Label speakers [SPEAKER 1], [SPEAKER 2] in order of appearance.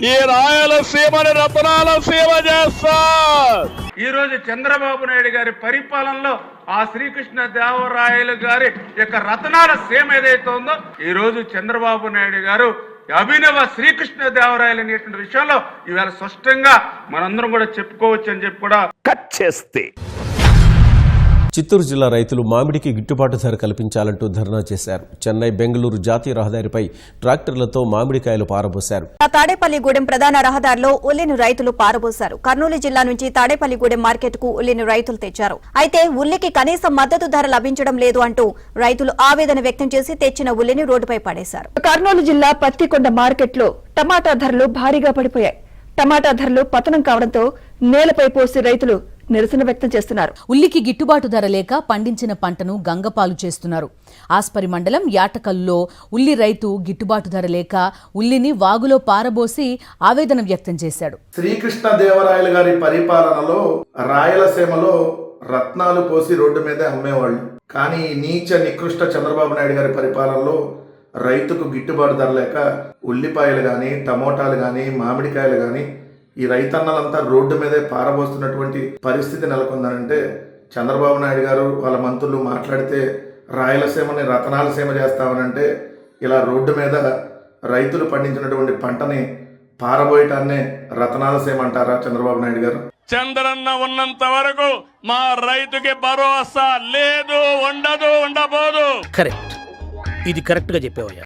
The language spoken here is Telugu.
[SPEAKER 1] ఈ రాయలసీమని రతనాల సీమ చేస్తా.
[SPEAKER 2] ఈ రోజు చంద్రబాబు నాయుడు గారి పరిపాలనలో ఆ శ్రీకృష్ణ దేవరాయలు గారి యొక్క రతనాల సీమ ఏదైతే ఉందో, ఈ రోజు చంద్రబాబు నాయుడు గారు అభినవ శ్రీకృష్ణ దేవరాయలు అనేటువంటి విషయంలో ఇవాళ స్పష్టంగా మనందరం కూడా చెప్పుకోవచ్చు అని చెప్పి కూడా
[SPEAKER 1] కట్ చేస్తే.
[SPEAKER 3] చిత్తూరు జిల్లా రైతులు మామిడికి గిట్టుబాటు ధర కల్పించాలంటూ ధర్నా చేశారు. చెన్నై బెంగళూరు జాతీయ రహదారిపై ట్రాక్టర్లతో మామిడికాయలు పారబోశారు.
[SPEAKER 4] తాడేపల్లిగూడెం ప్రధాన రహదారిలో ఉల్లిని రైతులు పారబోశారు. కర్నూలు జిల్లా నుంచి తాడేపల్లిగూడెం మార్కెట్ కు ఉల్లిని రైతులు తెచ్చారు. అయితే ఉల్లికి కనీసం మద్దతు ధర లభించడం లేదు అంటూ రైతులు ఆవేదన వ్యక్తం చేసి తెచ్చిన ఉల్లిని రోడ్డుపై పడేశారు.
[SPEAKER 5] కర్నూలు జిల్లా పత్తికొండ మార్కెట్లో టమాటా ధరలు భారీగా పడిపోయాయి. టమాటా ధరలు పతనం కావడంతో నేలపై పోసి రైతులు నిరసన వ్యక్తం చేస్తున్నారు.
[SPEAKER 6] ఉల్లికి గిట్టుబాటు ధర లేక పండించిన పంటను గంగపాలు చేస్తున్నారు. ఆస్పరి మండలం యాటకల్లో ఉల్లి రైతు గిట్టుబాటు ధర లేక ఉల్లిని వాగులో పారబోసి ఆవేదన వ్యక్తం చేశాడు.
[SPEAKER 7] శ్రీకృష్ణ దేవరాయలు గారి పరిపాలనలో రాయలసీమలో రత్నాలు పోసి రోడ్డు మీద అమ్మేవాళ్ళు. కానీ నీచ నికృష్ట చంద్రబాబు నాయుడు గారి పరిపాలనలో రైతుకు గిట్టుబాటు ధర లేక ఉల్లిపాయలు కానీ, టమోటాలు కానీ, మామిడికాయలు కానీ ఈ రైతన్నలంతా రోడ్డు మీదే పారబోస్తున్నటువంటి పరిస్థితి నెలకొందనంటే, చంద్రబాబు నాయుడు గారు వాళ్ళ మంత్రులు మాట్లాడితే రాయలసీమని రతనాల సీమ చేస్తామనంటే, ఇలా రోడ్డు మీద రైతులు పండించినటువంటి పంటని పారబోయటాన్నే రతనాల సీమ అంటారా చంద్రబాబు నాయుడు గారు?
[SPEAKER 1] చంద్రన్న ఉన్నంత వరకు మా రైతుకి భరోసా లేదు, ఉండదు, ఉండబోదు.
[SPEAKER 8] కరెక్ట్, ఇది కరెక్ట్ గా చెప్పేవయ్యా.